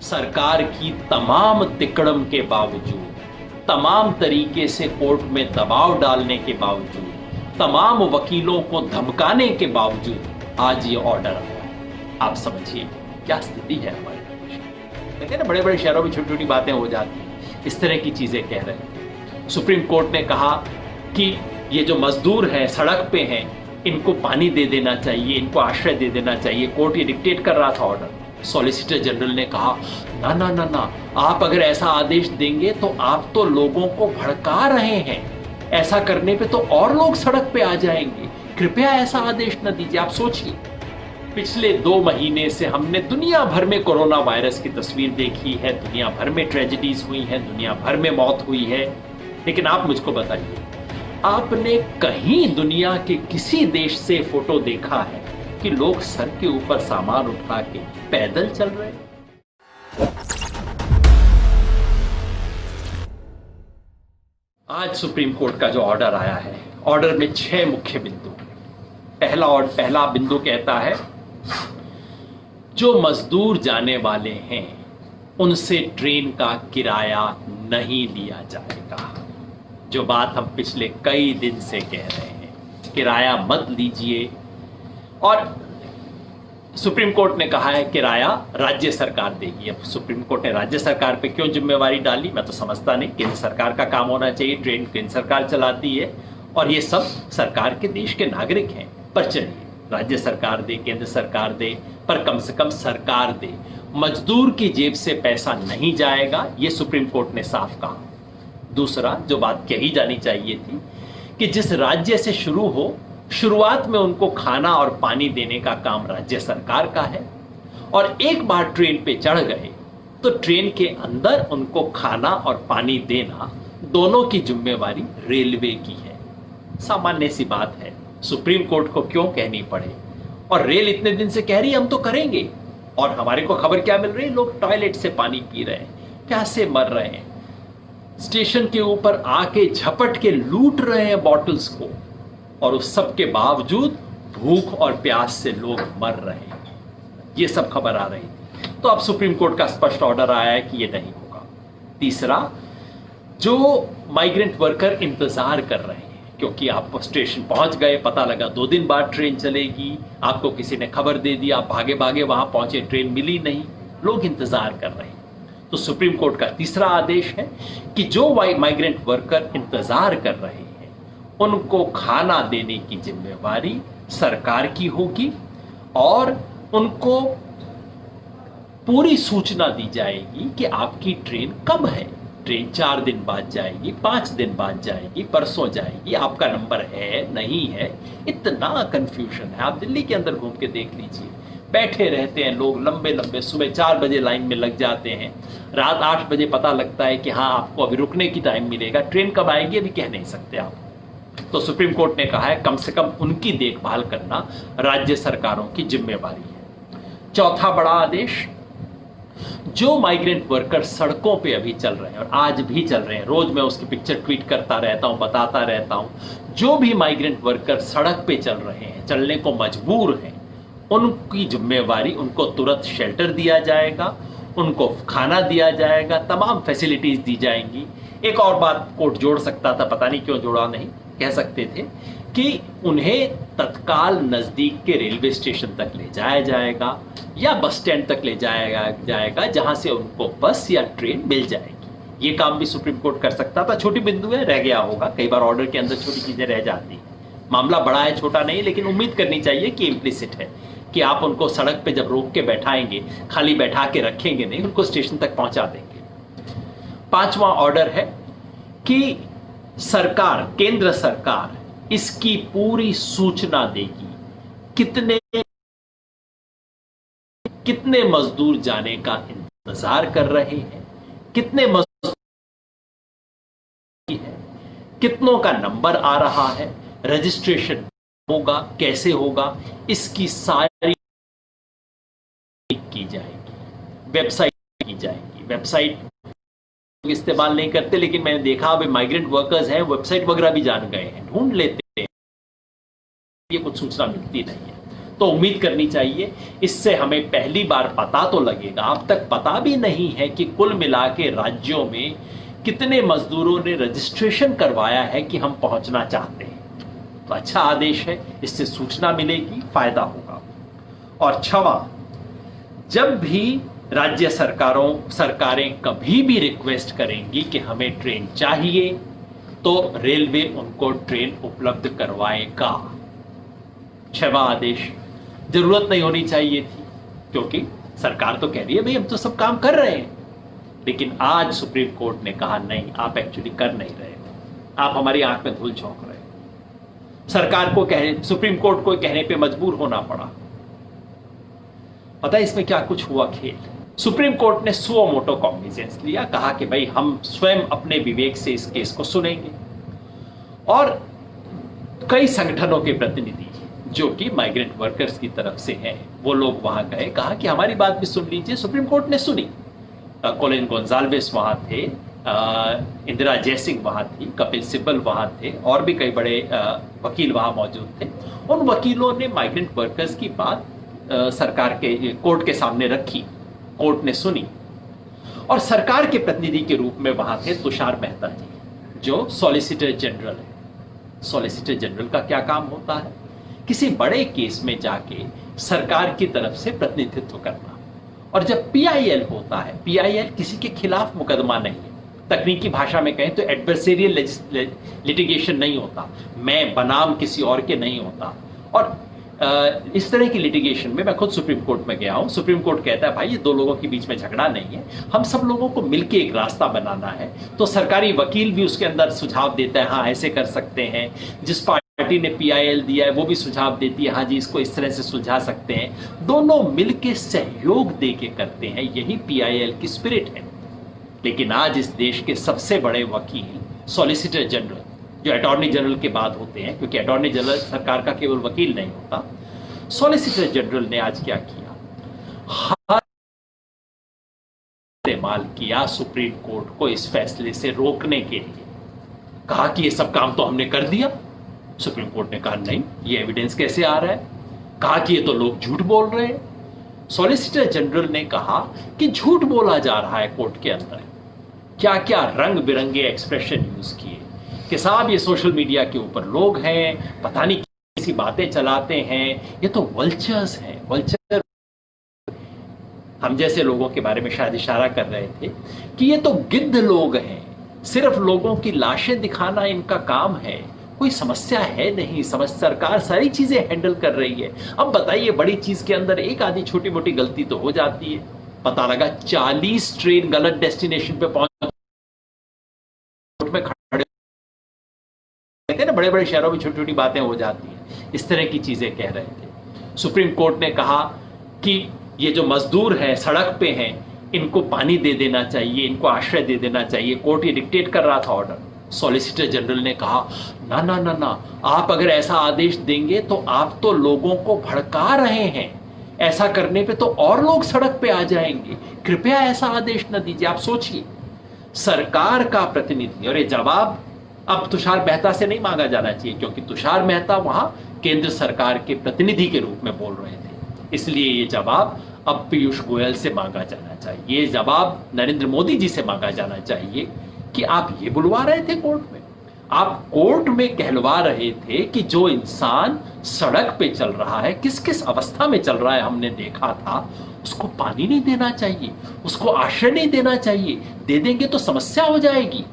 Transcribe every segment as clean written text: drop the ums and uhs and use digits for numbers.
सरकार की तमाम तिकड़म के बावजूद, तमाम तरीके से कोर्ट में दबाव डालने के बावजूद, तमाम वकीलों को धमकाने के बावजूद आज ये ऑर्डर आया। आप समझिए क्या स्थिति है हमारे देश में। कहते हैं ना, बड़े बड़े शहरों में छोटी छोटी बातें हो जाती हैं, इस तरह की चीजें कह रहे हैं। सुप्रीम कोर्ट ने कहा कि ये जो मजदूर हैं, सड़क पे हैं, इनको पानी दे देना चाहिए, इनको आश्रय दे देना चाहिए। कोर्ट ये डिक्टेट कर रहा था ऑर्डर। सॉलिसिटर जनरल ने कहा ना ना ना ना, आप अगर ऐसा आदेश देंगे तो आप तो लोगों को भड़का रहे हैं, ऐसा करने पे तो और लोग सड़क पे आ जाएंगे, कृपया ऐसा आदेश न दीजिए। आप सोचिए, पिछले 2 महीने से हमने दुनिया भर में कोरोना वायरस की तस्वीर देखी है, दुनिया भर में ट्रेजेडीज हुई हैं, दुनिया भर में मौत हुई है, लेकिन आप मुझको बताइए, आपने कहीं दुनिया के किसी देश से फोटो देखा है कि लोग सर के ऊपर सामान उठा के पैदल चल रहे हैं? आज सुप्रीम कोर्ट का जो ऑर्डर आया है, ऑर्डर में 6 मुख्य बिंदु। पहला बिंदु कहता है, जो मजदूर जाने वाले हैं उनसे ट्रेन का किराया नहीं लिया जाएगा। जो बात हम पिछले कई दिन से कह रहे हैं, किराया मत लीजिए। और सुप्रीम कोर्ट ने कहा है किराया राज्य सरकार देगी। अब सुप्रीम कोर्ट ने राज्य सरकार पे क्यों जिम्मेवारी डाली, मैं तो समझता नहीं। केंद्र सरकार का काम होना चाहिए, ट्रेन केंद्र सरकार चलाती है और ये सब सरकार के देश के नागरिक हैं। पर चलिए, राज्य सरकार दे, केंद्र सरकार दे, पर कम से कम सरकार दे। मजदूर की जेब से पैसा नहीं जाएगा, ये सुप्रीम कोर्ट ने साफ कहा। दूसरा, जो बात कही जानी चाहिए थी कि जिस राज्य से शुरू हो, शुरुआत में उनको खाना और पानी देने का काम राज्य सरकार का है, और एक बार ट्रेन पे चढ़ गए तो ट्रेन के अंदर उनको खाना और पानी देना दोनों की जिम्मेवारी रेलवे की है। सामान्य सी बात है, सुप्रीम कोर्ट को क्यों कहनी पड़े। और रेल इतने दिन से कह रही है हम तो करेंगे, और हमारे को खबर क्या मिल रही है, लोग टॉयलेट से पानी पी रहे हैं, प्यासे मर रहे हैं, स्टेशन के ऊपर आके झपट के लूट रहे हैं बॉटल्स को, और उस सब के बावजूद भूख और प्यास से लोग मर रहे हैं। ये सब खबर आ रही थी। तो अब सुप्रीम कोर्ट का स्पष्ट ऑर्डर आया है कि ये नहीं होगा। तीसरा, जो माइग्रेंट वर्कर इंतजार कर रहे हैं, क्योंकि आप स्टेशन पहुंच गए, पता लगा 2 दिन बाद ट्रेन चलेगी, आपको किसी ने खबर दे दी, आप भागे भागे वहां पहुंचे, ट्रेन मिली नहीं, लोग इंतजार कर रहे हैं। तो सुप्रीम कोर्ट का तीसरा आदेश है कि जो माइग्रेंट वर्कर इंतजार कर रहे हैं उनको खाना देने की जिम्मेवारी सरकार की होगी, और उनको पूरी सूचना दी जाएगी कि आपकी ट्रेन कब है। ट्रेन 4 दिन बाद जाएगी, 5 दिन बाद जाएगी, परसों जाएगी, आपका नंबर है नहीं है, इतना कंफ्यूजन है। आप दिल्ली के अंदर घूम के देख लीजिए, बैठे रहते हैं लोग लंबे लंबे, सुबह 4 बजे लाइन में लग जाते हैं, रात 8 बजे पता लगता है कि हाँ आपको अभी रुकने की टाइम मिलेगा, ट्रेन कब आएगी अभी कह नहीं सकते आप। तो सुप्रीम कोर्ट ने कहा है कम से कम उनकी देखभाल करना राज्य सरकारों की जिम्मेवारी है। चौथा बड़ा आदेश, जो माइग्रेंट वर्कर सड़कों पे अभी चल रहे हैं और आज भी चल रहे हैं, रोज मैं उसकी पिक्चर ट्वीट करता रहता हूं, बताता रहता हूं, जो भी माइग्रेंट वर्कर सड़क पे चल रहे हैं, चलने को मजबूर हैं, उनकी जिम्मेवारी, उनको तुरंत शेल्टर दिया जाएगा, उनको खाना दिया जाएगा, तमाम फैसिलिटीज दी जाएंगी। एक और बात कोर्ट जोड़ सकता था, पता नहीं क्यों जोड़ा नहीं, कह सकते थे कि उन्हें तत्काल नजदीक के रेलवे स्टेशन तक ले जाया जाएगा या बस स्टैंड तक ले जाएगा जहां से उनको बस या ट्रेन मिल जाएगी। ये काम भी सुप्रीम कोर्ट कर सकता था। छोटी बिंदु है, रह गया होगा, कई बार ऑर्डर के अंदर छोटी चीजें रह जाती हैं। मामला बड़ा है, छोटा नहीं, लेकिन उम्मीद करनी चाहिए कि इम्प्लिसिट है कि आप उनको सड़क पे जब रोक के बैठाएंगे, खाली बैठा के रखेंगे नहीं, उनको स्टेशन तक पहुंचा देंगे। 5वां ऑर्डर है कि सरकार, केंद्र सरकार इसकी पूरी सूचना देगी, कितने मजदूर जाने का इंतजार कर रहे हैं, कितने मजदूर है, कितनों का नंबर आ रहा है, रजिस्ट्रेशन होगा, कैसे होगा, इसकी सारी की जाएगी, वेबसाइट की जाएगी। वेबसाइट इस्तेमाल नहीं करते, लेकिन मैंने देखा अभी माइग्रेंट वर्कर्स हैं, वेबसाइट वगैरह भी जान गए हैं, ढूंढ लेते हैं, ये कुछ सूचना मिलती नहीं है। तो उम्मीद करनी चाहिए इससे हमें पहली बार पता तो लगेगा। अब तक पता भी नहीं है कि कुल मिला के राज्यों में कितने मजदूरों ने रजिस्ट्रेशन करवाया है कि हम पहुंचना चाहते हैं। तो अच्छा आदेश है, इससे सूचना मिलेगी, फायदा होगा। और छवा, जब भी राज्य सरकारें कभी भी रिक्वेस्ट करेंगी कि हमें ट्रेन चाहिए तो रेलवे उनको ट्रेन उपलब्ध करवाएगा। छवा आदेश, जरूरत नहीं होनी चाहिए थी क्योंकि सरकार तो कह रही है भाई हम तो सब काम कर रहे हैं, लेकिन आज सुप्रीम कोर्ट ने कहा नहीं, आप एक्चुअली कर नहीं रहे हो, आप हमारी आंख में धूल झोंक रहे हो। सरकार को सुप्रीम कोर्ट को कहने पे मजबूर होना पड़ा। पता है इसमें क्या कुछ हुआ खेल? सुप्रीम कोर्ट ने सुओ मोटो कॉग्निजेंस लिया, कहा कि भाई हम स्वयं अपने विवेक से इस केस को सुनेंगे। और कई संगठनों के प्रतिनिधि जो कि माइग्रेंट वर्कर्स की तरफ से हैं, वो लोग वहां गए, कहा कि हमारी बात भी सुन लीजिए। सुप्रीम कोर्ट ने सुनी। कोलिन गोंजाल्वेस वहां थे, इंदिरा जयसिंह वहां थी, कपिल सिब्बल वहां थे, और भी कई बड़े वकील वहां मौजूद थे। उन वकीलों ने माइग्रेंट वर्कर्स की बात सरकार के कोर्ट के सामने रखी, कोर्ट ने सुनी। और सरकार के प्रतिनिधि के रूप में वहां थे तुषार मेहता जी, जो सॉलिसिटर जनरल है। सॉलिसिटर जनरल का क्या काम होता है? किसी बड़े केस में जाके सरकार की तरफ से प्रतिनिधित्व करना। और जब पीआईएल होता है, पीआईएल किसी के खिलाफ मुकदमा नहीं है, तकनीकी भाषा में कहें तो एडवर्सेरियल लिटिगेशन नहीं होता, मैं बनाम किसी और के नहीं होता। और इस तरह की लिटिगेशन में मैं खुद सुप्रीम कोर्ट में गया हूं। सुप्रीम कोर्ट कहता है भाई ये दो लोगों के बीच में झगड़ा नहीं है, हम सब लोगों को मिलकर एक रास्ता बनाना है। तो सरकारी वकील भी उसके अंदर सुझाव देता है, हाँ ऐसे कर सकते हैं। जिस पार्टी ने पीआईएल दिया है वो भी सुझाव देती है, हाँ जी इसको इस तरह से सुलझा सकते हैं। दोनों मिलकर सहयोग दे के करते हैं, यही पीआईएल की स्पिरिट है। लेकिन आज इस देश के सबसे बड़े वकील सॉलिसिटर जनरल, जो अटॉर्नी जनरल के बाद होते हैं, क्योंकि अटॉर्नी जनरल सरकार का केवल वकील नहीं होता, सॉलिसिटर जनरल ने आज क्या किया? हर इस्तेमाल किया सुप्रीम कोर्ट को इस फैसले से रोकने के लिए। कहा कि ये सब काम तो हमने कर दिया। सुप्रीम कोर्ट ने कहा नहीं, ये एविडेंस कैसे आ रहा है? कहा कि ये तो लोग झूठ बोल रहे हैं। सॉलिसिटर जनरल ने कहा कि झूठ बोला जा रहा है कोर्ट के अंदर। क्या क्या रंग बिरंगे एक्सप्रेशन यूज किए कि साहब ये सोशल मीडिया के ऊपर लोग हैं, पता नहीं कैसी बातें चलाते हैं, ये तो वल्चर्स हैं। वल्चर हम जैसे लोगों के बारे में शायद इशारा कर रहे थे कि ये तो गिद्ध लोग हैं, सिर्फ लोगों की लाशें दिखाना इनका काम है, कोई समस्या है नहीं, सरकार सारी चीजें हैंडल कर रही है। अब बताइए बड़ी चीज के अंदर एक आधी छोटी मोटी गलती तो हो जाती है। पता लगा 40 ट्रेन गलत डेस्टिनेशन पे पहुंच में खड़े थे ना, बड़े बड़े शहरों में छोटी छोटी बातें हो जाती हैं, इस तरह की चीजें कह रहे थे। सुप्रीम कोर्ट ने कहा कि ये जो मजदूर हैं सड़क पे हैं, इनको पानी दे देना चाहिए, इनको आश्रय दे देना चाहिए। कोर्ट ये डिक्टेट कर रहा था ऑर्डर। सॉलिसिटर जनरल ने कहा ना ना ना ना, आप अगर ऐसा आदेश देंगे तो आप तो लोगों को भड़का रहे हैं, ऐसा करने पे तो और लोग सड़क पे आ जाएंगे, कृपया ऐसा आदेश न दीजिए। आप सोचिए, सरकार का प्रतिनिधि, और ये जवाब अब तुषार मेहता से नहीं मांगा जाना चाहिए क्योंकि तुषार मेहता वहां केंद्र सरकार के प्रतिनिधि के रूप में बोल रहे थे, इसलिए ये जवाब अब पीयूष गोयल से मांगा जाना चाहिए। ये जवाब नरेंद्र मोदी जी से मांगा जाना चाहिए कि आप ये बुलवा रहे थे कोर्ट में, आप कोर्ट में कहलवा रहे थे कि जो इंसान सड़क पे चल रहा है, किस किस अवस्था में चल रहा है हमने देखा था, उसको पानी नहीं देना चाहिए, उसको आश्रय नहीं देना चाहिए, दे देंगे तो समस्या हो जाएगी।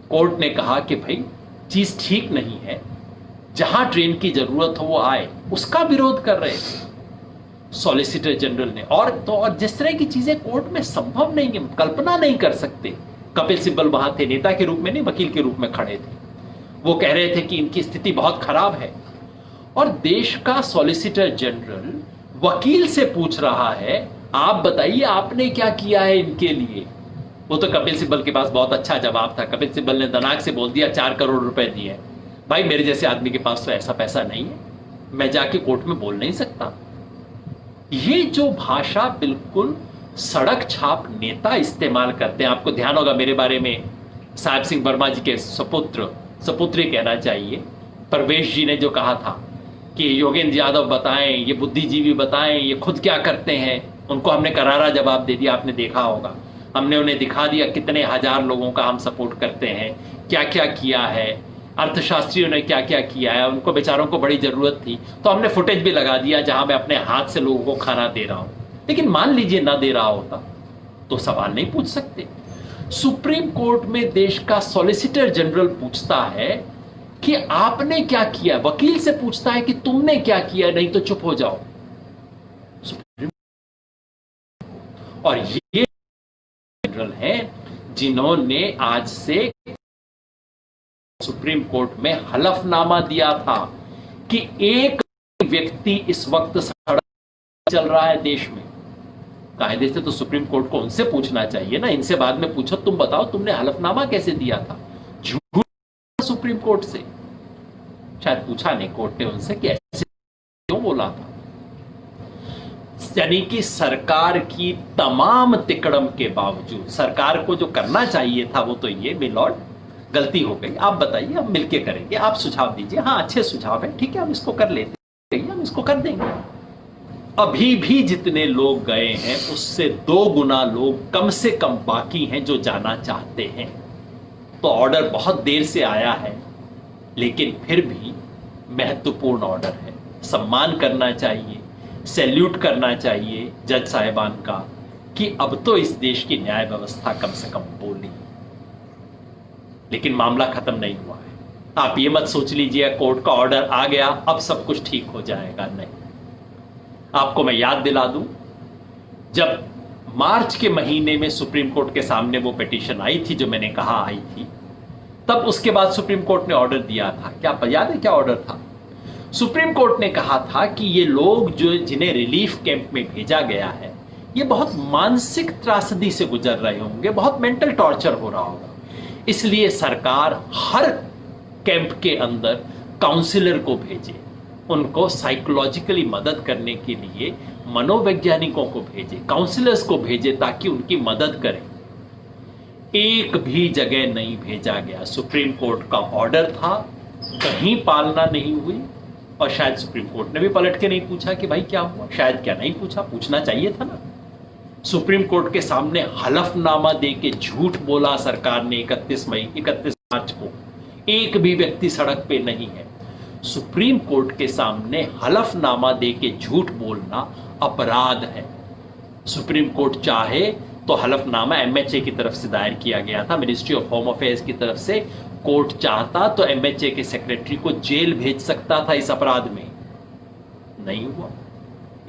कोर्ट ने कहा कि भाई चीज ठीक नहीं है, जहां ट्रेन की जरूरत हो वो आए, उसका विरोध कर रहे थे सॉलिसिटर जनरल ने। और जिस तरह की चीजें कोर्ट में संभव नहीं है, कल्पना नहीं कर सकते। कपिल सिब्बल वहां थे, नेता के रूप में नहीं, वकील के रूप में खड़े थे। वो कह रहे थे कि इनकी स्थिति बहुत खराब है, और देश का सॉलिसिटर जनरल वकील से पूछ रहा है आप बताइए आपने क्या किया है इनके लिए। वो तो कपिल सिब्बल के पास बहुत अच्छा जवाब था। कपिल सिब्बल ने दनाक से बोल दिया 4 करोड़ रुपए दिए। भाई मेरे जैसे आदमी के पास तो ऐसा पैसा नहीं है, मैं जाके कोर्ट में बोल नहीं सकता। ये जो भाषा बिल्कुल सड़क छाप नेता इस्तेमाल करते हैं, आपको ध्यान होगा मेरे बारे में साहिब सिंह वर्मा जी के सपुत्री कहना चाहिए परवेश जी ने जो कहा था कि योगेंद्र यादव बताएं, ये बुद्धिजीवी बताएं, ये खुद क्या करते हैं। उनको हमने करारा जवाब दे दिया, आपने देखा होगा। हमने उन्हें दिखा दिया कितने हजार लोगों का हम सपोर्ट करते हैं, क्या क्या किया है, अर्थशास्त्रियों ने क्या क्या किया है। उनको बेचारों को बड़ी जरूरत थी, तो हमने फुटेज भी लगा दिया जहां मैं अपने हाथ से लोगों को खाना दे रहा हूं। लेकिन मान लीजिए ना दे रहा होता तो सवाल नहीं पूछ सकते। सुप्रीम कोर्ट में देश का सॉलिसिटर जनरल पूछता है कि आपने क्या किया, वकील से पूछता है कि तुमने क्या किया, नहीं तो चुप हो जाओ। और ये जनरल हैं जिन्होंने आज से सुप्रीम कोर्ट में हलफनामा दिया था कि एक व्यक्ति इस वक्त सड़क चल रहा है देश में। कायदे से तो सुप्रीम कोर्ट को उनसे पूछना चाहिए ना, इनसे बाद में पूछो तुम बताओ तुमने हलफनामा कैसे दिया था। झूठ सुप्रीम कोर्ट से, शायद पूछा नहीं कोर्ट ने उनसे कि ऐसे क्यों बोला था। यानी कि सरकार की तमाम तिकड़म के बावजूद सरकार को जो करना चाहिए था वो तो ये, मिलॉर्ड गलती हो गई, आप बताइए, हम मिलके करेंगे, आप सुझाव दीजिए, हाँ अच्छे सुझाव है, ठीक है हम इसको कर लेते हैं, हम इसको कर देंगे। अभी भी जितने लोग गए हैं उससे 2 गुना लोग कम से कम बाकी हैं जो जाना चाहते हैं। तो ऑर्डर बहुत देर से आया है, लेकिन फिर भी महत्वपूर्ण ऑर्डर है। सम्मान करना चाहिए, सैल्यूट करना चाहिए जज साहिबान का कि अब तो इस देश की न्याय व्यवस्था कम से कम बोली। लेकिन मामला खत्म नहीं हुआ है। आप ये मत सोच लीजिए कोर्ट का ऑर्डर आ गया अब सब कुछ ठीक हो जाएगा, नहीं। आपको मैं याद दिला दूं, जब मार्च के महीने में सुप्रीम कोर्ट के सामने वो पिटीशन आई थी जो मैंने कहा आई थी, तब उसके बाद सुप्रीम कोर्ट ने ऑर्डर दिया था। क्या याद है क्या ऑर्डर था? सुप्रीम कोर्ट ने कहा था कि ये लोग जो जिन्हें रिलीफ कैंप में भेजा गया है ये बहुत मानसिक त्रासदी से गुजर रहे होंगे, बहुत मेंटल टॉर्चर हो रहा होगा, इसलिए सरकार हर कैंप के अंदर काउंसलर को भेजे, उनको साइकोलॉजिकली मदद करने के लिए मनोवैज्ञानिकों को भेजे, काउंसलर्स को भेजे ताकि उनकी मदद करें। एक भी जगह नहीं भेजा गया। सुप्रीम कोर्ट का ऑर्डर था, कहीं पालना नहीं हुई, और शायद सुप्रीम कोर्ट ने भी पलट के नहीं पूछा कि भाई क्या हुआ। शायद क्या नहीं पूछा, पूछना चाहिए था ना। सुप्रीम कोर्ट के सामने हलफनामा दे के झूठ बोला सरकार ने 31 मार्च को, एक भी व्यक्ति सड़क पे नहीं है। सुप्रीम कोर्ट के सामने हलफनामा दे के झूठ बोलना अपराध है। सुप्रीम कोर्ट चाहे तो हलफनामा एमएचए की तरफ से दायर किया गया था, मिनिस्ट्री ऑफ होम अफेयर्स की तरफ से। कोर्ट चाहता तो एमएचए के सेक्रेटरी को जेल भेज सकता था इस अपराध में, नहीं हुआ।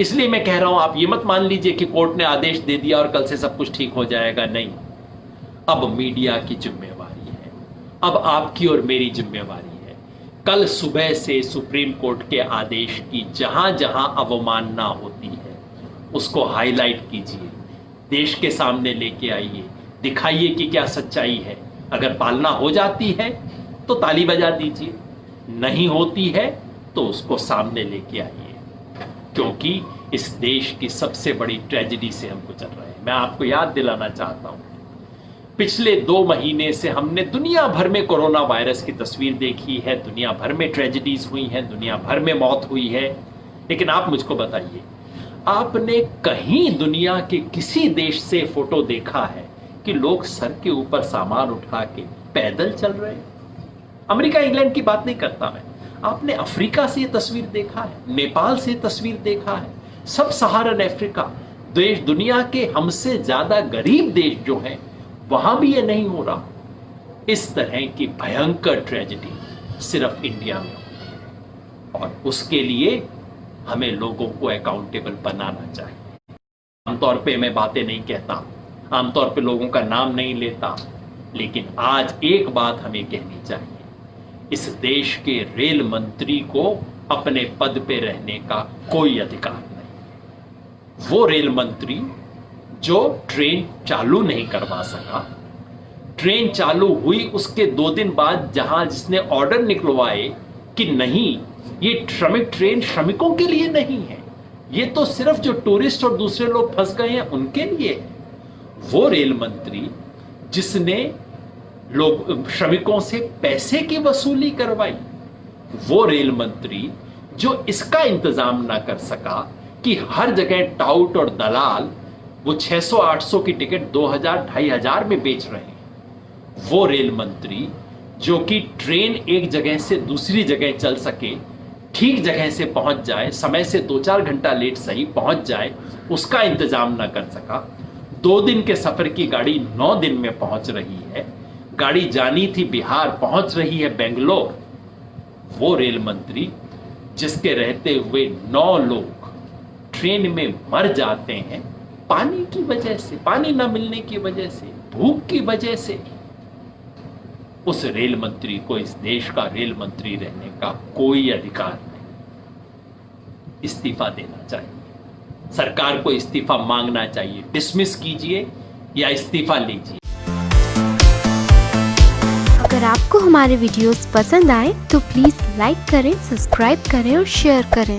इसलिए मैं कह रहा हूं आप ये मत मान लीजिए कि कोर्ट ने आदेश दे दिया और कल से सब कुछ ठीक हो जाएगा, नहीं। अब मीडिया की जिम्मेवारी है, अब आपकी और मेरी जिम्मेवारी है। कल सुबह से सुप्रीम कोर्ट के आदेश की जहां जहां अवमानना होती है उसको हाईलाइट कीजिए, देश के सामने लेके आइए, दिखाइए कि क्या सच्चाई है। अगर पालना हो जाती है तो ताली बजा दीजिए, नहीं होती है तो उसको सामने लेके आइए, क्योंकि इस देश की सबसे बड़ी ट्रेजेडी से हम गुजर रहे हैं। मैं आपको याद दिलाना चाहता हूं, पिछले 2 महीने से हमने दुनिया भर में कोरोना वायरस की तस्वीर देखी है, दुनिया भर में ट्रेजेडीज हुई हैं, दुनिया भर में मौत हुई है। लेकिन आप मुझको बताइए, आपने कहीं दुनिया के किसी देश से फोटो देखा है कि लोग सर के ऊपर सामान उठा के पैदल चल रहे हैं? अमेरिका इंग्लैंड की बात नहीं करता मैं, आपने अफ्रीका से ये तस्वीर देखा है, नेपाल से तस्वीर देखा है, सब सहारन अफ्रीका देश, दुनिया के हमसे ज्यादा गरीब देश जो हैं वहां भी ये नहीं हो रहा। इस तरह की भयंकर ट्रेजेडी सिर्फ इंडिया में होती है, और उसके लिए हमें लोगों को अकाउंटेबल बनाना चाहिए। आमतौर पे मैं बातें नहीं कहता, आमतौर पे लोगों का नाम नहीं लेता, लेकिन आज एक बात हमें कहनी चाहिए, इस देश के रेल मंत्री को अपने पद पे रहने का कोई अधिकार नहीं। वो रेल मंत्री जो ट्रेन चालू नहीं करवा सका, ट्रेन चालू हुई उसके 2 दिन बाद जहां जिसने ऑर्डर निकलवाए कि नहीं ये श्रमिक ट्रेन श्रमिकों के लिए नहीं है, ये तो सिर्फ जो टूरिस्ट और दूसरे लोग फंस गए हैं उनके लिए है। वो रेल मंत्री जिसने लोग श्रमिकों से पैसे की वसूली करवाई, वो रेल मंत्री जो इसका इंतजाम ना कर सका कि हर जगह टाउट और दलाल वो 600-800 की टिकट 2000-2500 में बेच रहे हैं, वो रेल मंत्री जो कि ट्रेन एक जगह से दूसरी जगह चल सके, ठीक जगह से पहुंच जाए, समय से 2-4 घंटा लेट सही पहुंच जाए, उसका इंतजाम ना कर सका। 2 दिन के सफर की गाड़ी 9 दिन में पहुंच रही है, गाड़ी जानी थी बिहार, पहुंच रही है बेंगलोर। वो रेल मंत्री जिसके रहते हुए 9 लोग ट्रेन में मर जाते हैं पानी की वजह से, पानी ना मिलने की वजह से, भूख की वजह से, उस रेल मंत्री को इस देश का रेल मंत्री रहने का कोई अधिकार नहीं। इस्तीफा देना चाहिए, सरकार को इस्तीफा मांगना चाहिए। डिसमिस कीजिए या इस्तीफा लीजिए। अगर आपको हमारे वीडियोस पसंद आए तो प्लीज लाइक करें, सब्सक्राइब करें और शेयर करें।